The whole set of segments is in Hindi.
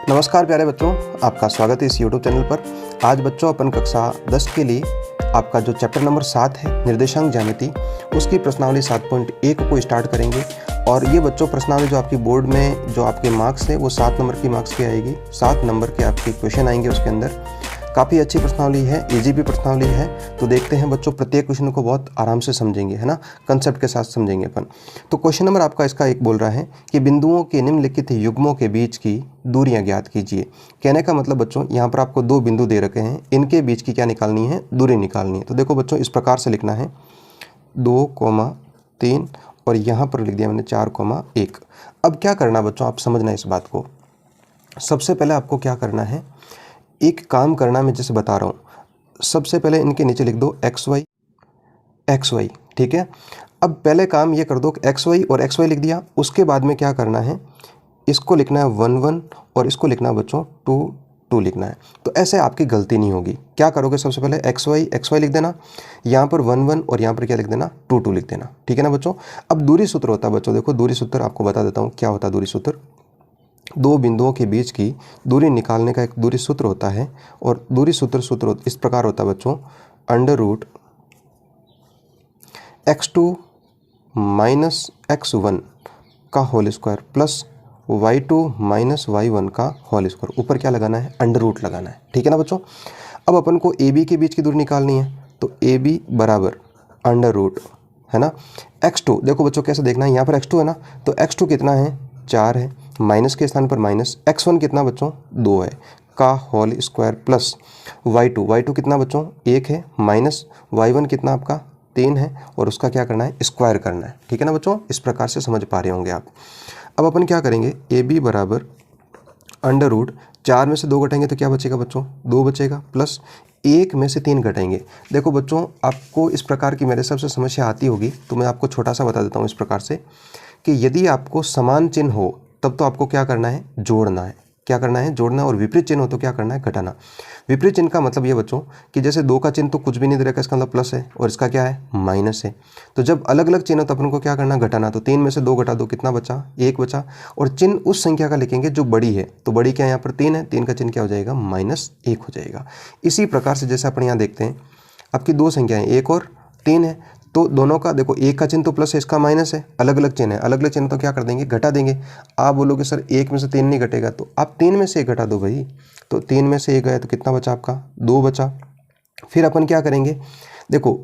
नमस्कार प्यारे बच्चों, आपका स्वागत है इस YouTube चैनल पर। आज बच्चों अपन कक्षा 10 के लिए आपका जो चैप्टर नंबर 7 है निर्देशांक ज्यामिति, उसकी प्रश्नावली 7.1 को स्टार्ट करेंगे। और ये बच्चों प्रश्नावली जो आपकी बोर्ड में जो आपके मार्क्स है वो 7 नंबर की मार्क्स की आएगी। 7 नंबर के आपके क्वेश्चन आएंगे उसके अंदर। काफ़ी अच्छी प्रश्नावली है, इजी भी प्रश्नावली है। तो देखते हैं बच्चों, प्रत्येक क्वेश्चन को बहुत आराम से समझेंगे, है ना, कंसेप्ट के साथ समझेंगे अपन। तो क्वेश्चन नंबर आपका इसका एक बोल रहा है कि बिंदुओं के निम्नलिखित युग्मों के बीच की दूरियां ज्ञात कीजिए। कहने का मतलब बच्चों, यहाँ पर आपको 2 बिंदु दे रखे हैं, इनके बीच की क्या निकालनी है, दूरी निकालनी है। तो देखो बच्चों, इस प्रकार से लिखना है 2,3 और यहाँ पर लिख दिया मैंने 4,1। अब क्या करना बच्चों, आप समझना इस बात को। सबसे पहले आपको क्या करना है, एक काम करना, मैं जैसे बता रहा हूँ। सबसे पहले इनके नीचे लिख दो XY, ठीक है। अब पहले काम ये कर दो कि XY और XY लिख दिया। उसके बाद में क्या करना है, इसको लिखना है 1,1 और इसको लिखना है बच्चों 2,2 लिखना है। तो ऐसे आपकी गलती नहीं होगी। क्या करोगे, सबसे पहले XY लिख देना, यहाँ पर 1,1 और यहाँ पर क्या लिख देना, 2,2 लिख देना, ठीक है ना बच्चों। अब दूरी सूत्र होता है बच्चों, देखो दूरी सूत्र आपको बता देता हूँ क्या होता है। दूरी सूत्र 2 बिंदुओं के बीच की दूरी निकालने का एक दूरी सूत्र होता है। और दूरी सूत्र इस प्रकार होता है बच्चों, √x2 - x1 का whole square plus y2 - y1 का होल स्क्वायर। ऊपर क्या लगाना है, अंडर रूट लगाना है, ठीक है ना बच्चों। अब अपन को AB के बीच की दूरी निकालनी है, तो AB बराबर अंडर रूट, है ना, x2। देखो बच्चों कैसे देखना है, यहाँ पर x2 है ना, तो x2 कितना है, 4 है, माइनस के स्थान पर माइनस, x1 कितना बच्चों, 2 है, का होल स्क्वायर प्लस y2 कितना बच्चों, 1 है, माइनस y1 कितना आपका 3 है, और उसका क्या करना है, स्क्वायर करना है, ठीक है ना बच्चों। इस प्रकार से समझ पा रहे होंगे आप। अब अपन क्या करेंगे, AB बराबर अंडर रूट 4 में से 2 घटाएंगे तो क्या बचेगा बच्चों, 2 बचेगा, प्लस 1 में से 3 घटाएंगे। देखो बच्चों, आपको इस प्रकार की मेरे सबसे समस्या आती होगी, तो मैं आपको छोटा सा बता देता हूँ इस प्रकार से कि यदि आपको समान चिन्ह हो तब तो आपको क्या करना है, जोड़ना है। क्या करना है, जोड़ना। और विपरीत चिन्ह हो तो क्या करना है, घटाना। विपरीत चिन्ह का मतलब ये बच्चों कि जैसे 2 का चिन्ह तो कुछ भी नहीं दे रखा, इसका मतलब प्लस है, और इसका क्या है, माइनस है। तो जब अलग अलग चिन्ह हो तो अपन को क्या करना, घटाना। तो 3 में से 2 घटा दो, कितना बचा, 1 बचा। और चिन्ह उस संख्या का लिखेंगे जो बड़ी है। तो बड़ी क्या है, यहाँ पर 3 है, 3 का चिन्ह क्या हो जाएगा, -1 हो जाएगा। इसी प्रकार से जैसे अपन यहाँ देखते हैं, आपकी 2 संख्याएं 1 और 3 है, तो दोनों का देखो, 1 का चिन्ह तो प्लस है, इसका माइनस है, अलग अलग चिन्ह है, अलग अलग चिन्ह तो क्या कर देंगे, घटा देंगे। आप बोलोगे सर 1 में से 3 नहीं घटेगा, तो आप 3 में से 1 घटा दो भाई। तो 3 में से 1 गया तो कितना बचा आपका, 2 बचा। फिर अपन क्या करेंगे, देखो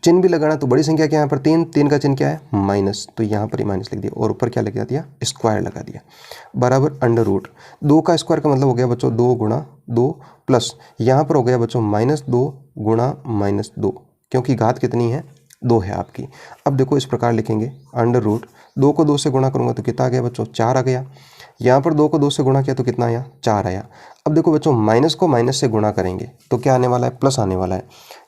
चिन्ह भी लगाना, तो बड़ी संख्या क्या है, यहाँ पर 3 का चिन्ह क्या है, माइनस, तो यहाँ पर ही माइनस लिख दिया, और ऊपर क्या लगा दिया, स्क्वायर लगा दिया, बराबर अंडर रूट 2 का स्क्वायर का मतलब हो गया बच्चों 2 गुणा 2, प्लस यहाँ पर हो गया बच्चों -2 गुणा -2, क्योंकि घात कितनी है, 2 है आपकी। अब देखो इस प्रकार लिखेंगे, अंडर रूट 2 को 2 से गुणा करूंगा तो कितना आ गया बच्चों, 4 आ गया। यहाँ पर 2 को 2 से गुणा किया तो कितना आया, 4 आया। अब देखो बच्चों, माइनस को माइनस से गुणा करेंगे तो क्या आने वाला है, प्लस आने वाला है।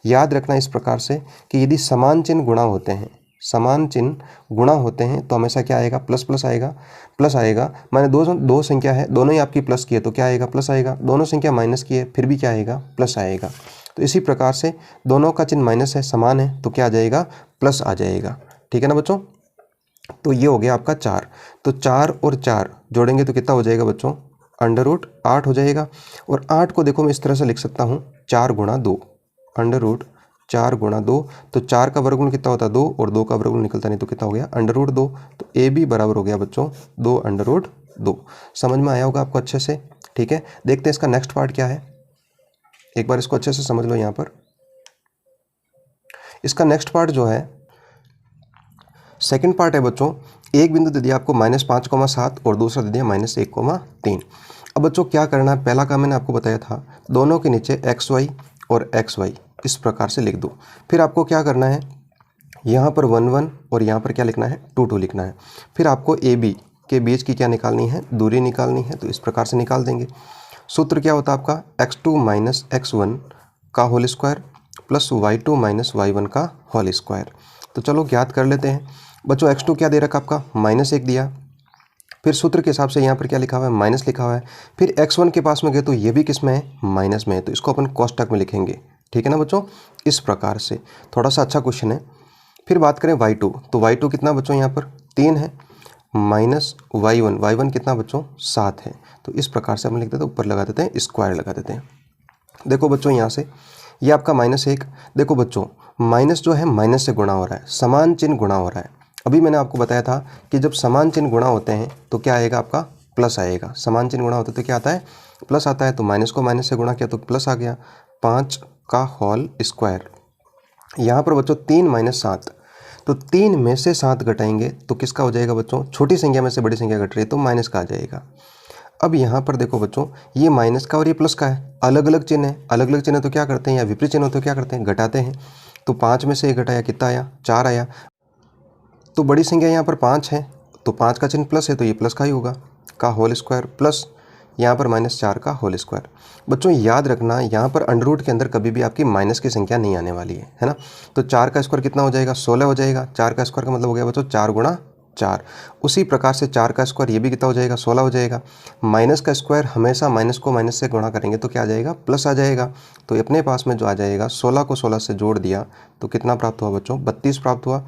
याद रखना इस प्रकार से कि यदि समान चिन्ह गुणा होते हैं, समान चिन्ह गुणा होते हैं तो हमेशा क्या आएगा, प्लस प्लस आएगा, प्लस आएगा। माने दो संख्या है, दोनों ही आपकी प्लस की है तो क्या आएगा, प्लस आएगा। दोनों संख्या माइनस की है फिर भी क्या आएगा, प्लस आएगा। तो इसी प्रकार से दोनों का चिन्ह माइनस है, समान है, तो क्या आ जाएगा, प्लस आ जाएगा, ठीक है ना बच्चों। तो ये हो गया आपका 4। तो 4 और 4 जोड़ेंगे तो कितना हो जाएगा बच्चों, अंडर रूट 8 हो जाएगा। और 8 को देखो मैं इस तरह से लिख सकता हूँ, 4 गुणा 2, अंडर रूट 4 गुणा 2। तो 4 का वर्गमूल कितना होता है, 2, और 2 का वर्गमूल निकलता नहीं तो कितना हो गया, अंडर रूट 2। तो AB बराबर हो गया बच्चों 2 अंडर रूट 2। समझ में आया होगा आपको अच्छे से, ठीक है। देखते हैं इसका नेक्स्ट पार्ट क्या है, एक बार इसको अच्छे से समझ लो। यहाँ पर इसका नेक्स्ट पार्ट जो है, सेकंड पार्ट है बच्चों, एक बिंदु दे दिया आपको -5,7 और दूसरा दे दिया -1,3। अब बच्चों क्या करना है, पहला काम मैंने आपको बताया था, दोनों के नीचे XY और XY इस प्रकार से लिख दो। फिर आपको क्या करना है, यहाँ पर 1,1 और यहाँ पर क्या लिखना है, 2,2 लिखना है। फिर आपको AB के बीच की क्या निकालनी है, दूरी निकालनी है, तो इस प्रकार से निकाल देंगे। सूत्र क्या होता है आपका, x2 - x1 का whole square plus y2 - y1 का होल स्क्वायर। तो चलो ज्ञात कर लेते हैं बच्चों। x2 क्या दे रखा आपका, -1 दिया। फिर सूत्र के हिसाब से यहाँ पर क्या लिखा हुआ है, माइनस लिखा हुआ है। फिर x1 के पास में गए तो ये भी किस में है, माइनस में है, तो इसको अपन कोष्टक में लिखेंगे, ठीक है ना बच्चों। इस प्रकार से थोड़ा सा अच्छा क्वेश्चन है। फिर बात करें y2, तो y2 कितना बच्चों, यहाँ पर 3 है, -y1 कितना बच्चों, 7 है। तो इस प्रकार से हम लिख देते हैं, ऊपर लगा देते हैं स्क्वायर लगा देते हैं। देखो बच्चों यहाँ से ये आपका -1, देखो बच्चों माइनस जो है माइनस से गुणा हो रहा है, समान चिन्ह गुणा हो रहा है। अभी मैंने आपको बताया था कि जब समान चिन्ह गुणा होते हैं तो क्या आएगा, आपका प्लस आएगा। समान चिन्ह गुणा होते तो क्या आता है, प्लस आता है। तो माइनस को माइनस से गुणा किया तो प्लस आ गया, 5 का होल स्क्वायर। यहाँ पर बच्चों 3 - 7, तो 3 में से 7 घटाएंगे तो किसका हो जाएगा बच्चों, छोटी संख्या में से बड़ी संख्या घट रही है तो माइनस का आ जाएगा। अब यहाँ पर देखो बच्चों ये माइनस का और ये प्लस का है, अलग अलग चिन्ह है। अलग अलग चिन्ह तो क्या करते हैं, या विपरीत चिन्ह तो क्या करते हैं, घटाते हैं। तो 5 में से 1 घटाया कितना आया, 4 आया। तो बड़ी संख्या यहाँ पर 5 है, तो 5 का चिन्ह प्लस है तो ये प्लस का ही होगा, का होल स्क्वायर, प्लस यहाँ पर -4 का होल स्क्वायर। बच्चों याद रखना यहाँ पर अंडर रूट के अंदर कभी भी आपकी माइनस की संख्या नहीं आने वाली है ना। तो 4 का स्क्वायर कितना हो जाएगा, 16 हो जाएगा। 4 का स्क्वायर का मतलब हो गया बच्चों 4 गुणा 4। उसी प्रकार से 4 का स्क्वायर ये भी कितना हो जाएगा, 16 हो जाएगा। माइनस का स्क्वायर हमेशा माइनस को माइनस से गुणा करेंगे तो क्या आ जाएगा, प्लस आ जाएगा। तो अपने पास में जो आ जाएगा, 16 को 16 से जोड़ दिया तो कितना प्राप्त हुआ बच्चों, 32 प्राप्त हुआ।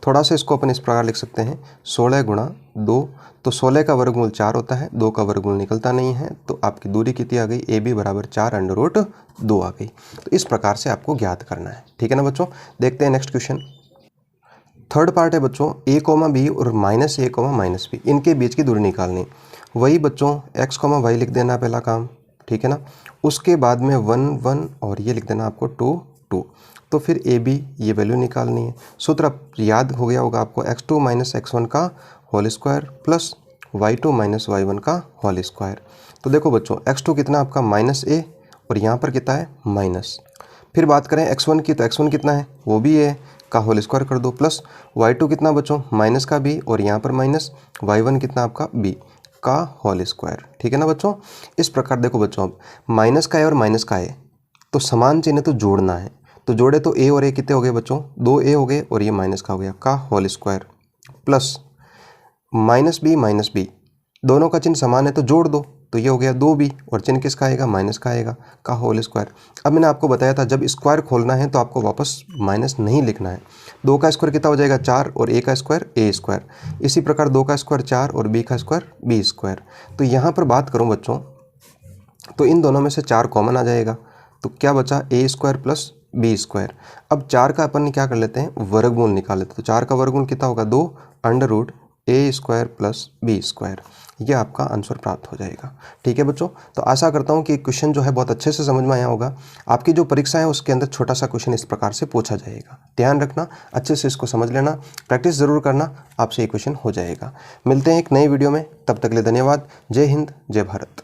थोड़ा सा इसको अपन इस प्रकार लिख सकते हैं, 16 गुणा 2, तो 16 का वर्गमूल 4 होता है, 2 का वर्गमूल निकलता नहीं है, तो आपकी दूरी कितनी आ गई, AB बराबर 4 अंडर रूट 2 आ गई। तो इस प्रकार से आपको ज्ञात करना है, ठीक है ना बच्चों। देखते हैं नेक्स्ट क्वेश्चन। थर्ड पार्ट है बच्चों a, b और -a, -b, इनके बीच की दूरी निकालनी। वही बच्चों x, y लिख देना पहला काम, ठीक है ना। उसके बाद में 1 1 और ये लिख देना आपको 2 2। तो फिर AB ये वैल्यू निकालनी है। सूत्र अब याद हो गया होगा आपको, x2 - x1 का whole square plus y2 - y1 का होल स्क्वायर। तो देखो बच्चों x2 कितना आपका -a और यहाँ पर कितना है माइनस। फिर बात करें x1 की, तो x1 कितना है, वो भी a का होल स्क्वायर कर दो, प्लस y2 कितना बच्चों माइनस का b और यहाँ पर माइनस, y1 कितना आपका b का होल स्क्वायर, ठीक है ना बच्चों। इस प्रकार देखो बच्चों अब माइनस का है और माइनस का है तो समान चिन्ह तो जोड़ना है, तो जोड़े तो a और a कितने हो गए बच्चों, 2a हो गए और ये माइनस का हो गया, का होल स्क्वायर, प्लस -b दोनों का चिन्ह समान है तो जोड़ दो, तो ये हो गया 2b और चिन्ह किसका आएगा, माइनस का आएगा, का होल स्क्वायर। अब मैंने आपको बताया था जब स्क्वायर खोलना है तो आपको वापस माइनस नहीं लिखना है। 2 का स्क्वायर कितना हो जाएगा, 4 और a का स्क्वायर a स्क्वायर। इसी प्रकार 2 का स्क्वायर 4 और b का स्क्वायर b स्क्वायर। तो यहाँ पर बात करूँ बच्चों तो इन दोनों में से 4 कॉमन आ जाएगा, तो क्या बचा, a square plus b square. अब 4 का अपन क्या कर लेते हैं, वर्गमूल निकाल लेते हैं। तो 4 का वर्गमूल कितना होगा, 2 under root a square plus b square. ये आपका आंसर प्राप्त हो जाएगा, ठीक है बच्चों। तो आशा करता हूँ कि क्वेश्चन जो है बहुत अच्छे से समझ में आया होगा। आपकी जो परीक्षा है उसके अंदर छोटा सा क्वेश्चन इस प्रकार से पूछा जाएगा, ध्यान रखना, अच्छे से इसको समझ लेना, प्रैक्टिस ज़रूर करना, आपसे ये क्वेश्चन हो जाएगा। मिलते हैं एक नई वीडियो में, तब तक के लिए धन्यवाद। जय हिंद, जय भारत।